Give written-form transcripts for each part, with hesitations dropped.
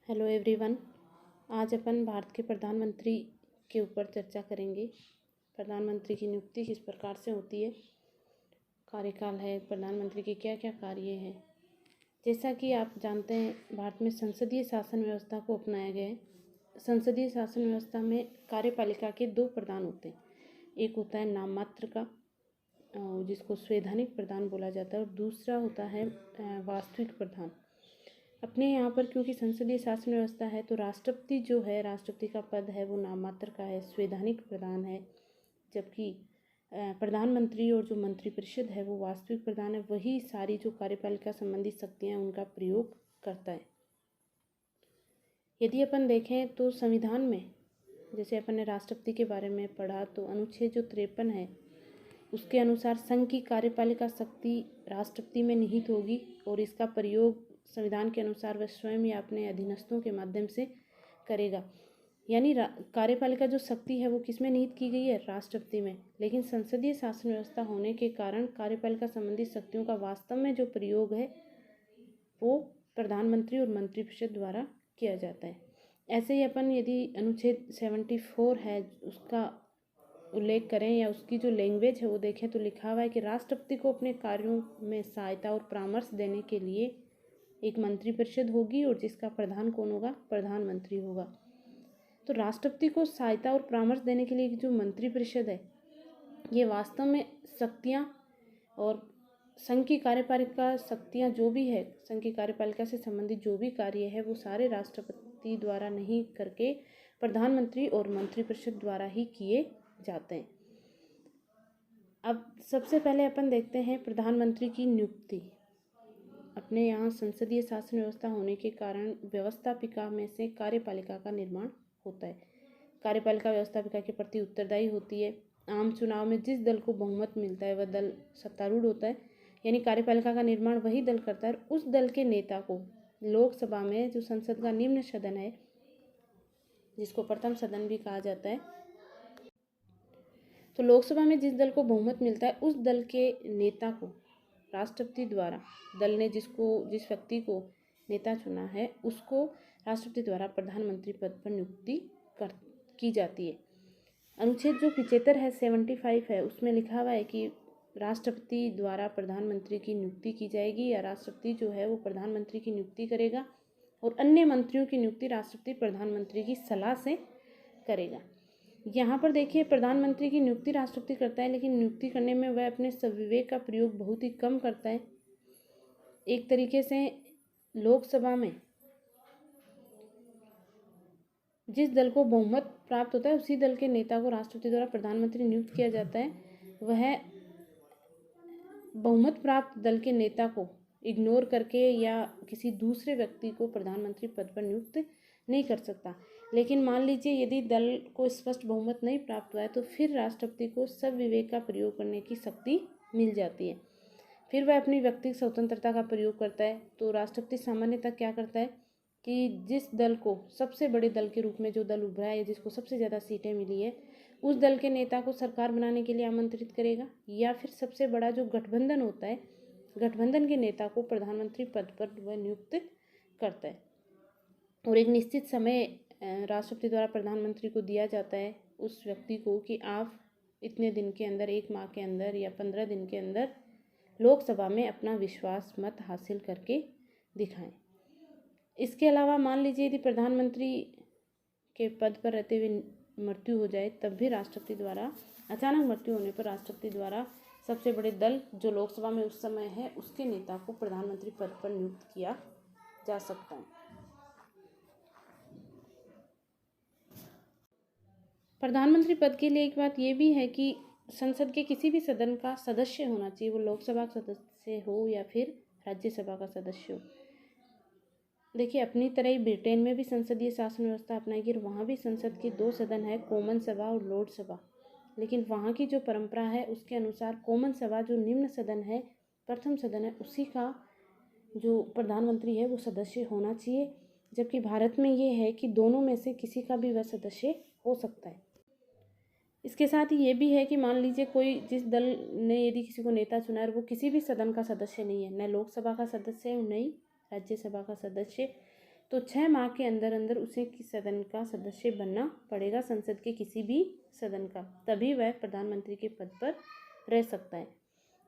Hello everyone. आज अपन भारत के प्रधानमंत्री के ऊपर चर्चा करेंगे। प्रधानमंत्री की नियुक्ति किस प्रकार से होती है, कार्यकाल है, प्रधानमंत्री के क्या क्या कार्य हैं। जैसा कि आप जानते हैं, भारत में संसदीय शासन व्यवस्था को अपनाया गया है। संसदीय शासन व्यवस्था में कार्यपालिका के दो प्रधान होते हैं। एक होता है नाम मात्र का, जिसको संवैधानिक प्रधान बोला जाता है, और दूसरा होता है वास्तविक प्रधान। अपने यहाँ पर क्योंकि संसदीय शासन व्यवस्था है तो राष्ट्रपति जो है, राष्ट्रपति का पद है वो नाम मात्र का है, संवैधानिक प्रधान है। जबकि प्रधानमंत्री और जो मंत्रिपरिषद है वो वास्तविक प्रधान है। वही सारी जो कार्यपालिका संबंधी शक्तियाँ हैं उनका प्रयोग करता है। यदि अपन देखें तो संविधान में, जैसे अपन ने राष्ट्रपति के बारे में पढ़ा, तो अनुच्छेद जो 53 है उसके अनुसार संघ की कार्यपालिका शक्ति राष्ट्रपति में निहित होगी और इसका प्रयोग संविधान के अनुसार वह स्वयं या अपने अधीनस्थों के माध्यम से करेगा। यानी कार्यपालिका जो शक्ति है वो किस में निहित की गई है? राष्ट्रपति में। लेकिन संसदीय शासन व्यवस्था होने के कारण कार्यपालिका संबंधी शक्तियों का वास्तव में जो प्रयोग है वो प्रधानमंत्री और मंत्रिपरिषद द्वारा किया जाता है। ऐसे ही अपन यदि अनुच्छेद 74 है उसका उल्लेख करें या उसकी जो लैंग्वेज है वो देखें तो लिखा हुआ है कि राष्ट्रपति को अपने कार्यों में सहायता और परामर्श देने के लिए एक मंत्रिपरिषद होगी और जिसका प्रधान कौन होगा? प्रधानमंत्री होगा। तो राष्ट्रपति को सहायता और परामर्श देने के लिए जो मंत्रिपरिषद है ये वास्तव में शक्तियाँ और संघ की कार्यपालिका शक्तियाँ जो भी है, संघ की कार्यपालिका से संबंधित जो भी कार्य है वो सारे राष्ट्रपति द्वारा नहीं करके प्रधानमंत्री और मंत्रिपरिषद द्वारा ही किए जाते हैं। अब सबसे पहले अपन देखते हैं प्रधानमंत्री की नियुक्ति। अपने यहाँ संसदीय शासन व्यवस्था होने के कारण व्यवस्थापिका में से कार्यपालिका का निर्माण होता है। कार्यपालिका व्यवस्थापिका के प्रति उत्तरदायी होती है। आम चुनाव में जिस दल को बहुमत मिलता है वह दल सत्तारूढ़ होता है। यानी कार्यपालिका का निर्माण वही दल करता है। उस दल के नेता को लोकसभा में, जो संसद का निम्न सदन है जिसको प्रथम सदन भी कहा जाता है, तो लोकसभा में जिस दल को बहुमत मिलता है उस दल के नेता को राष्ट्रपति द्वारा, दल ने जिस व्यक्ति को नेता चुना है उसको राष्ट्रपति द्वारा प्रधानमंत्री पद पर नियुक्ति की जाती है। अनुच्छेद जो 75 है, 75 है, उसमें लिखा हुआ है कि राष्ट्रपति द्वारा प्रधानमंत्री की नियुक्ति की जाएगी या राष्ट्रपति जो है वो प्रधानमंत्री की नियुक्ति करेगा और अन्य मंत्रियों की नियुक्ति राष्ट्रपति प्रधानमंत्री की सलाह से करेगा। यहाँ पर देखिए, प्रधानमंत्री की नियुक्ति राष्ट्रपति करता है, लेकिन नियुक्ति करने में वह अपने स्वविवेक का प्रयोग बहुत ही कम करता है। एक तरीके से लोकसभा में जिस दल को बहुमत प्राप्त होता है उसी दल के नेता को राष्ट्रपति द्वारा प्रधानमंत्री नियुक्त किया जाता है। वह बहुमत प्राप्त दल के नेता को इग्नोर करके या किसी दूसरे व्यक्ति को प्रधानमंत्री पद पर नियुक्त नहीं कर सकता। लेकिन मान लीजिए यदि दल को स्पष्ट बहुमत नहीं प्राप्त हुआ है तो फिर राष्ट्रपति को सब विवेक का प्रयोग करने की शक्ति मिल जाती है। फिर वह अपनी व्यक्तिगत स्वतंत्रता का प्रयोग करता है। तो राष्ट्रपति सामान्यतः क्या करता है कि जिस दल को, सबसे बड़े दल के रूप में जो दल उभरा है या जिसको सबसे ज़्यादा सीटें मिली है, उस दल के नेता को सरकार बनाने के लिए आमंत्रित करेगा, या फिर सबसे बड़ा जो गठबंधन होता है, गठबंधन के नेता को प्रधानमंत्री पद पर वह नियुक्त करता है। और एक निश्चित समय राष्ट्रपति द्वारा प्रधानमंत्री को दिया जाता है उस व्यक्ति को कि आप इतने दिन के अंदर, 1 माह के अंदर या 15 दिन के अंदर लोकसभा में अपना विश्वास मत हासिल करके दिखाएं। इसके अलावा मान लीजिए यदि प्रधानमंत्री के पद पर रहते हुए मृत्यु हो जाए, तब भी राष्ट्रपति द्वारा, अचानक मृत्यु होने पर राष्ट्रपति द्वारा सबसे बड़े दल जो लोकसभा में उस समय है उसके नेता को प्रधानमंत्री पद पर नियुक्त किया जा सकता है। प्रधानमंत्री पद के लिए एक बात ये भी है कि संसद के किसी भी सदन का सदस्य होना चाहिए, वो लोकसभा का सदस्य हो या फिर राज्यसभा का सदस्य हो। देखिए, अपनी तरह ही ब्रिटेन में भी संसदीय शासन व्यवस्था अपनाई गई और वहाँ भी संसद के 2 सदन है, कॉमन सभा और लोक सभा। लेकिन वहाँ की जो परंपरा है उसके अनुसार कॉमन सभा जो निम्न सदन है, प्रथम सदन है, उसी का जो प्रधानमंत्री है वो सदस्य होना चाहिए। जबकि भारत में ये है कि दोनों में से किसी का भी वह सदस्य हो सकता है। इसके साथ ही ये भी है कि मान लीजिए कोई, जिस दल ने यदि किसी को नेता चुना है वो किसी भी सदन का सदस्य नहीं है, न लोकसभा का सदस्य है न ही राज्यसभा का सदस्य, तो 6 माह के अंदर अंदर उसे सदन का सदस्य बनना पड़ेगा, संसद के किसी भी सदन का, तभी वह प्रधानमंत्री के पद पर रह सकता है।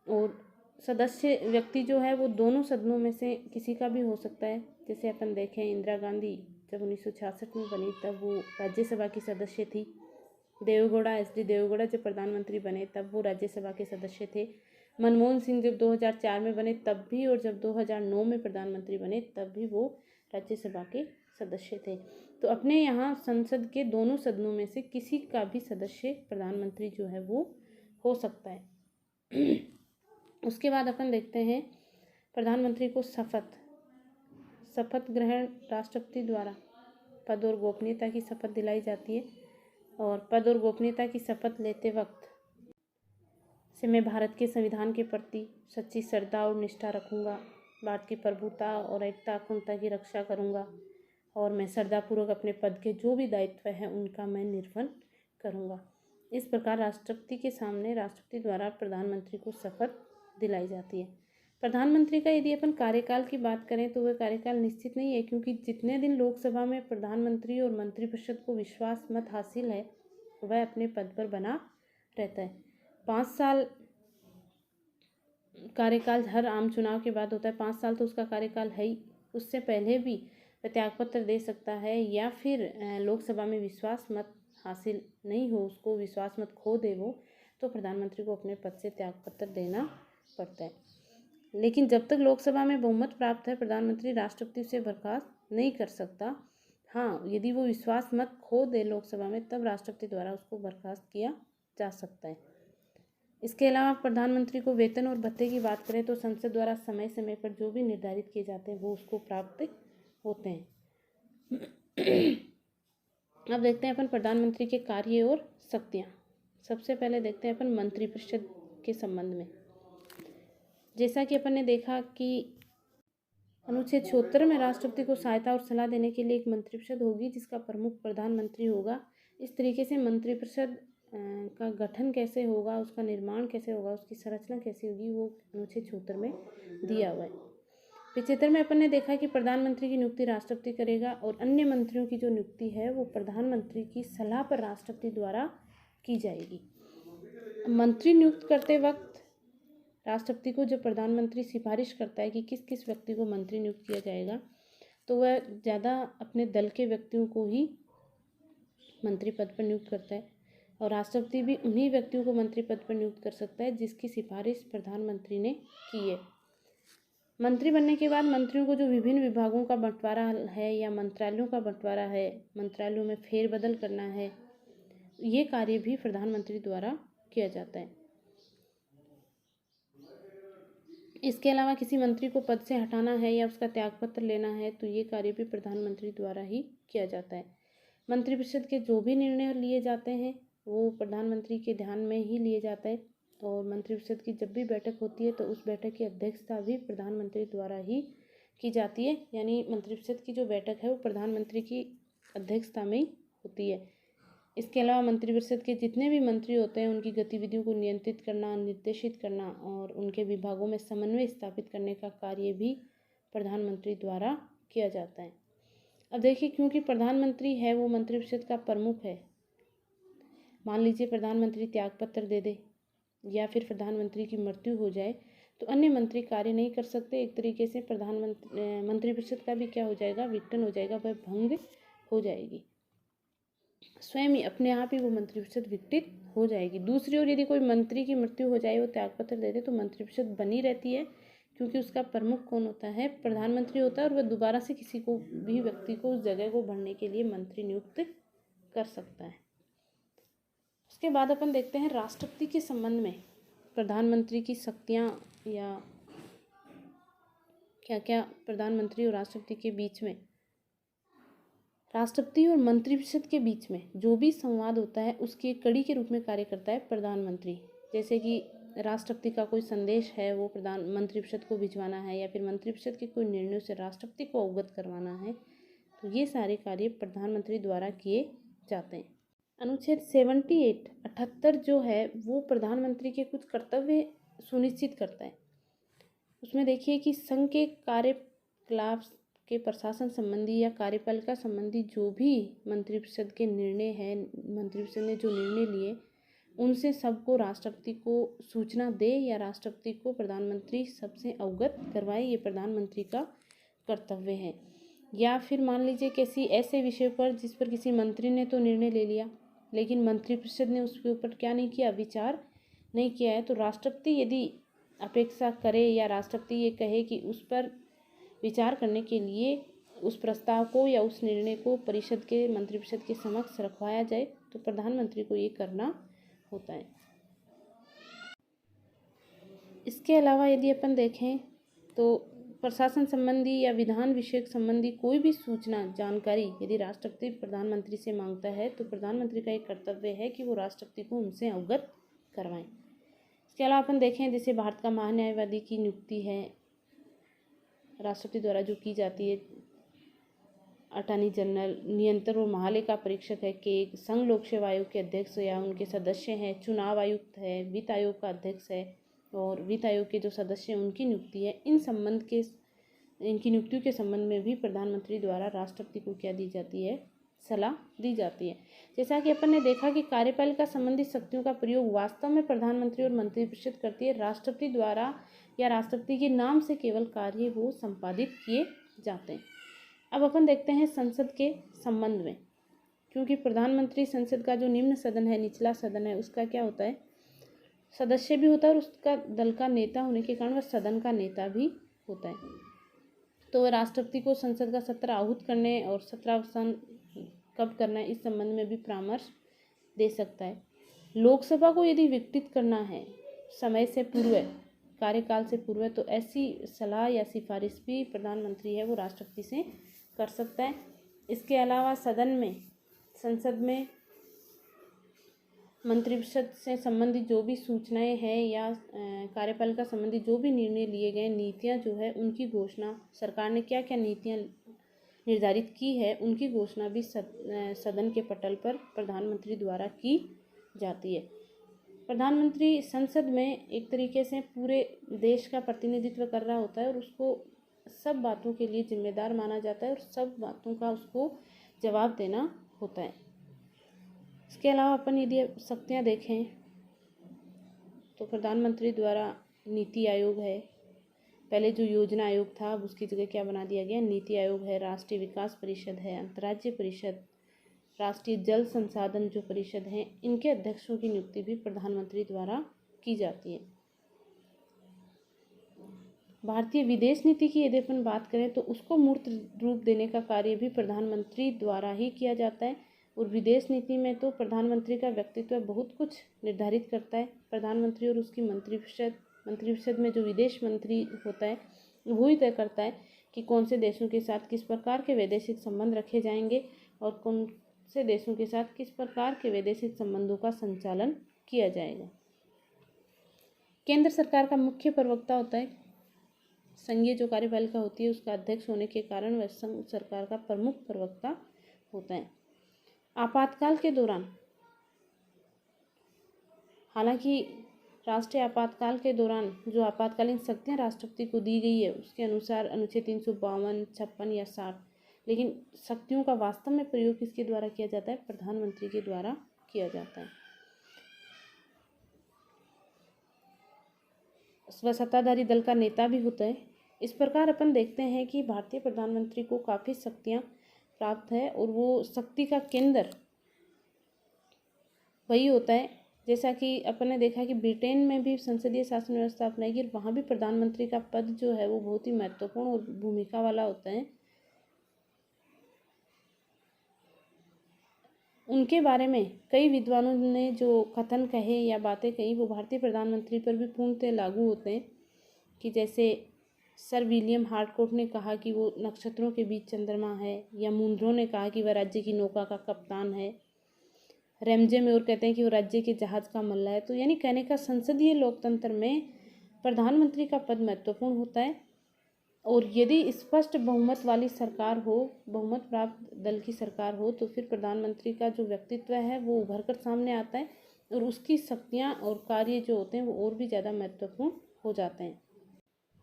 और सदस्य व्यक्ति जो है वो दोनों सदनों में से किसी का भी हो सकता है। जैसे अपन देखें, इंदिरा गांधी जब 1966 में बनी तब वो राज्यसभा की सदस्य थी। देवेगौड़ा, एच.डी. देवेगौड़ा जब प्रधानमंत्री बने तब वो राज्यसभा के सदस्य थे। मनमोहन सिंह जब 2004 में बने तब भी, और जब 2009 में प्रधानमंत्री बने तब भी वो राज्यसभा के सदस्य थे। तो अपने यहाँ संसद के दोनों सदनों में से किसी का भी सदस्य प्रधानमंत्री जो है वो हो सकता है। उसके बाद अपन देखते हैं प्रधानमंत्री को शपथ ग्रहण राष्ट्रपति द्वारा पद और गोपनीयता की शपथ दिलाई जाती है। और पद और गोपनीयता की शपथ लेते वक्त से मैं भारत के संविधान के प्रति सच्ची श्रद्धा और निष्ठा रखूँगा, भारत की प्रभुता और एकता अखंडता की रक्षा करूँगा, और मैं श्रद्धापूर्वक अपने पद के जो भी दायित्व हैं उनका मैं निर्वहन करूँगा। इस प्रकार राष्ट्रपति के सामने राष्ट्रपति द्वारा प्रधानमंत्री को शपथ दिलाई जाती है। प्रधानमंत्री का यदि अपन कार्यकाल की बात करें तो वह कार्यकाल निश्चित नहीं है, क्योंकि जितने दिन लोकसभा में प्रधानमंत्री और मंत्रिपरिषद को विश्वास मत हासिल है वह अपने पद पर बना रहता है। 5 साल कार्यकाल हर आम चुनाव के बाद होता है। 5 साल तो उसका कार्यकाल है ही, उससे पहले भी वह त्यागपत्र दे सकता है, या फिर लोकसभा में विश्वास मत हासिल नहीं हो, उसको विश्वास मत खो दे वो, तो प्रधानमंत्री को अपने पद से त्यागपत्र देना पड़ता है। लेकिन जब तक लोकसभा में बहुमत प्राप्त है प्रधानमंत्री राष्ट्रपति से बर्खास्त नहीं कर सकता। हाँ, यदि वो विश्वास मत खो दे लोकसभा में तब राष्ट्रपति द्वारा उसको बर्खास्त किया जा सकता है। इसके अलावा प्रधानमंत्री को वेतन और भत्ते की बात करें तो संसद द्वारा समय समय पर जो भी निर्धारित किए जाते हैं वो उसको प्राप्त होते हैं। अब देखते हैं अपन प्रधानमंत्री के कार्य और शक्तियाँ। सबसे पहले देखते हैं अपन मंत्रिपरिषद के संबंध में। जैसा कि अपन ने देखा कि अनुच्छेद 76 में राष्ट्रपति को सहायता और सलाह देने के लिए एक मंत्रिपरिषद होगी जिसका प्रमुख प्रधानमंत्री होगा। इस तरीके से मंत्रिपरिषद का गठन कैसे होगा, उसका निर्माण कैसे होगा, उसकी संरचना कैसी होगी, वो अनुच्छेद 76 में दिया हुआ है। 75 में अपन ने देखा कि प्रधानमंत्री की नियुक्ति राष्ट्रपति करेगा और अन्य मंत्रियों की जो नियुक्ति है वो प्रधानमंत्री की सलाह पर राष्ट्रपति द्वारा की जाएगी। मंत्री नियुक्त करते वक्त राष्ट्रपति को जब प्रधानमंत्री सिफारिश करता है कि किस किस व्यक्ति को मंत्री नियुक्त किया जाएगा, तो वह ज़्यादा अपने दल के व्यक्तियों को ही मंत्री पद पर नियुक्त करता है, और राष्ट्रपति भी उन्हीं व्यक्तियों को मंत्री पद पर नियुक्त कर सकता है जिसकी सिफारिश प्रधानमंत्री ने की है। मंत्री बनने के बाद मंत्रियों को जो विभिन्न विभागों का बंटवारा है या मंत्रालयों का बंटवारा है, मंत्रालयों में फेरबदल करना है, ये कार्य भी प्रधानमंत्री द्वारा किया जाता है। इसके अलावा किसी मंत्री को पद से हटाना है या उसका त्यागपत्र लेना है तो ये कार्य भी प्रधानमंत्री द्वारा ही किया जाता है। मंत्रिपरिषद के जो भी निर्णय लिए जाते हैं वो प्रधानमंत्री के ध्यान में ही लिए जाते हैं, और मंत्रिपरिषद की जब भी बैठक होती है तो उस बैठक की अध्यक्षता भी प्रधानमंत्री द्वारा ही की जाती है। यानी मंत्रिपरिषद की जो बैठक है वो प्रधानमंत्री की अध्यक्षता में ही होती है। इसके अलावा मंत्रिपरिषद के जितने भी मंत्री होते हैं उनकी गतिविधियों को नियंत्रित करना, निर्देशित करना और उनके विभागों में समन्वय स्थापित करने का कार्य भी प्रधानमंत्री द्वारा किया जाता है। अब देखिए, क्योंकि प्रधानमंत्री है वो मंत्रिपरिषद का प्रमुख है, मान लीजिए प्रधानमंत्री त्यागपत्र दे दे या फिर प्रधानमंत्री की मृत्यु हो जाए तो अन्य मंत्री कार्य नहीं कर सकते। एक तरीके से मंत्रिपरिषद का भी क्या हो जाएगा, विघटन हो जाएगा, वह भंग हो जाएगी, स्वयं ही अपने आप ही वो मंत्रिपरिषद विघटित हो जाएगी। दूसरी ओर यदि कोई मंत्री की मृत्यु हो जाए, वो त्यागपत्र दे दे, तो मंत्रिपरिषद बनी रहती है, क्योंकि उसका प्रमुख कौन होता है, प्रधानमंत्री होता है, और वह दोबारा से किसी को भी व्यक्ति को उस जगह को भरने के लिए मंत्री नियुक्त कर सकता है। उसके बाद अपन देखते हैं राष्ट्रपति के संबंध में प्रधानमंत्री की शक्तियाँ या क्या क्या प्रधानमंत्री और राष्ट्रपति के बीच में, राष्ट्रपति और मंत्रिपरिषद के बीच में जो भी संवाद होता है उसकी एक कड़ी के रूप में कार्य करता है प्रधानमंत्री। जैसे कि राष्ट्रपति का कोई संदेश है वो मंत्रिपरिषद को भिजवाना है, या फिर मंत्रिपरिषद के कोई निर्णयों से राष्ट्रपति को अवगत करवाना है, तो ये सारे कार्य प्रधानमंत्री द्वारा किए जाते हैं। अनुच्छेद 78 जो है वो प्रधानमंत्री के कुछ कर्तव्य सुनिश्चित करता है। उसमें देखिए कि संघ के कार्यकलाप के प्रशासन संबंधी या कार्यपालिका संबंधी जो भी मंत्रिपरिषद के निर्णय हैं, मंत्रिपरिषद ने जो निर्णय लिए, उनसे सबको राष्ट्रपति को सूचना दे या राष्ट्रपति को प्रधानमंत्री सबसे अवगत करवाए। ये प्रधानमंत्री का कर्तव्य है। या फिर मान लीजिए किसी ऐसे विषय पर जिस पर किसी मंत्री ने तो निर्णय ले लिया, लेकिन मंत्रिपरिषद ने उसके ऊपर क्या नहीं किया, विचार नहीं किया है, तो राष्ट्रपति यदि अपेक्षा करे या राष्ट्रपति ये कहे कि उस पर विचार करने के लिए उस प्रस्ताव को या उस निर्णय को परिषद के मंत्रिपरिषद के समक्ष रखवाया जाए, तो प्रधानमंत्री को ये करना होता है। इसके अलावा यदि अपन देखें तो प्रशासन संबंधी या विधान विषयक संबंधी कोई भी सूचना जानकारी यदि राष्ट्रपति प्रधानमंत्री से मांगता है, तो प्रधानमंत्री का एक कर्तव्य है कि वो राष्ट्रपति को उनसे अवगत करवाएं। इसके अलावा अपन देखें जैसे भारत का महान्यायवादी की नियुक्ति है राष्ट्रपति द्वारा जो की जाती है, अटॉर्नी जनरल, नियंत्रण और महालेखा परीक्षक है के, संघ लोक सेवा आयोग के अध्यक्ष या उनके सदस्य हैं, चुनाव आयुक्त है, वित्त आयोग का अध्यक्ष है और वित्त आयोग के जो सदस्य हैं उनकी नियुक्ति है। इनकी नियुक्तियों के संबंध में भी प्रधानमंत्री द्वारा राष्ट्रपति को क्या दी जाती है, सलाह दी जाती है। जैसा कि अपन ने देखा कि कार्यपालिका संबंधी शक्तियों का प्रयोग वास्तव में प्रधानमंत्री और मंत्रिपरिषद करती है। राष्ट्रपति द्वारा या राष्ट्रपति के नाम से केवल कार्य वो संपादित किए जाते हैं। अब अपन देखते हैं संसद के संबंध में, क्योंकि प्रधानमंत्री संसद का जो निम्न सदन है, निचला सदन है, उसका क्या होता है, सदस्य भी होता है और उसका दल का नेता होने के कारण वह सदन का नेता भी होता है। तो वह राष्ट्रपति को संसद का सत्र आहूत करने और सत्रावसान कब करना है इस संबंध में भी परामर्श दे सकता है। लोकसभा को यदि विघटित करना है समय से पूर्व, कार्यकाल से पूर्व, तो ऐसी सलाह या सिफारिश भी प्रधानमंत्री है वो राष्ट्रपति से कर सकता है। इसके अलावा सदन में, संसद में मंत्रिपरिषद से संबंधित जो भी सूचनाएं हैं या कार्यपालिका संबंधी जो भी निर्णय लिए गए, नीतियां जो है उनकी घोषणा, सरकार ने क्या क्या नीतियां निर्धारित की है उनकी घोषणा भी सदन के पटल पर प्रधानमंत्री द्वारा की जाती है। प्रधानमंत्री संसद में एक तरीके से पूरे देश का प्रतिनिधित्व कर रहा होता है और उसको सब बातों के लिए जिम्मेदार माना जाता है और सब बातों का उसको जवाब देना होता है। इसके अलावा अपन यदि शक्तियाँ देखें तो प्रधानमंत्री द्वारा नीति आयोग है, पहले जो योजना आयोग था अब उसकी जगह क्या बना दिया गया, नीति आयोग है, राष्ट्रीय विकास परिषद है, अंतर्राज्यीय परिषद, राष्ट्रीय जल संसाधन जो परिषद हैं, इनके अध्यक्षों की नियुक्ति भी प्रधानमंत्री द्वारा की जाती है। भारतीय विदेश नीति की यदि अपन बात करें तो उसको मूर्त रूप देने का कार्य भी प्रधानमंत्री द्वारा ही किया जाता है और विदेश नीति में तो प्रधानमंत्री का व्यक्तित्व बहुत कुछ निर्धारित करता है। प्रधानमंत्री और उसकी मंत्रिपरिषद में जो विदेश मंत्री होता है वो ही तय करता है कि कौन से देशों के साथ किस प्रकार के वैदेशिक संबंध रखे जाएंगे और कौन से देशों के साथ किस प्रकार के वैदेशिक संबंधों का संचालन किया जाएगा। केंद्र सरकार का मुख्य प्रवक्ता होता है, संघीय जो कार्यपालिका होती है उसका अध्यक्ष होने के कारण वह संघ सरकार का प्रमुख प्रवक्ता होता है। आपातकाल के दौरान, हालांकि राष्ट्रीय आपातकाल के दौरान जो आपातकालीन शक्तियां राष्ट्रपति को दी गई है उसके अनुसार अनुच्छेद 352, 56 या 60, लेकिन शक्तियों का वास्तव में प्रयोग किसके द्वारा किया जाता है, प्रधानमंत्री के द्वारा किया जाता है। वह सत्ताधारी दल का नेता भी होता है। इस प्रकार अपन देखते हैं कि भारतीय प्रधानमंत्री को काफ़ी शक्तियाँ प्राप्त है और वो शक्ति का केंद्र वही होता है। जैसा कि अपन ने देखा कि ब्रिटेन में भी संसदीय शासन व्यवस्था अपनाई गई, वहाँ भी प्रधानमंत्री का पद जो है वो बहुत ही महत्वपूर्ण और भूमिका वाला होता है। उनके बारे में कई विद्वानों ने जो कथन कहे या बातें कही वो भारतीय प्रधानमंत्री पर भी पूर्णतः लागू होते हैं, कि जैसे सर विलियम हार्टकोट ने कहा कि वो नक्षत्रों के बीच चंद्रमा है, या मुनरो ने कहा कि वह राज्य की नौका का कप्तान है, रेमजे में और कहते हैं कि वो राज्य के जहाज का मल्ला है। तो यानी कहने का संसदीय लोकतंत्र में प्रधानमंत्री का पद महत्वपूर्ण होता है और यदि स्पष्ट बहुमत वाली सरकार हो, बहुमत प्राप्त दल की सरकार हो, तो फिर प्रधानमंत्री का जो व्यक्तित्व है वो उभर कर सामने आता है और उसकी शक्तियाँ और कार्य जो होते हैं वो और भी ज़्यादा महत्वपूर्ण हो जाते हैं।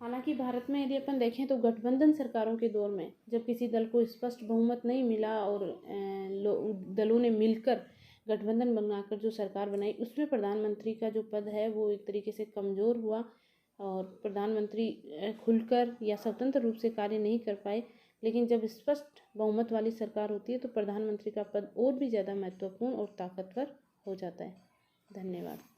हालांकि भारत में यदि अपन देखें तो गठबंधन सरकारों के दौर में जब किसी दल को स्पष्ट बहुमत नहीं मिला और दलों ने मिलकर गठबंधन बनाकर जो सरकार बनाई, उसमें प्रधानमंत्री का जो पद है वो एक तरीके से कमज़ोर हुआ और प्रधानमंत्री खुलकर या स्वतंत्र रूप से कार्य नहीं कर पाए। लेकिन जब स्पष्ट बहुमत वाली सरकार होती है तो प्रधानमंत्री का पद और भी ज़्यादा महत्वपूर्ण और ताकतवर हो जाता है। धन्यवाद।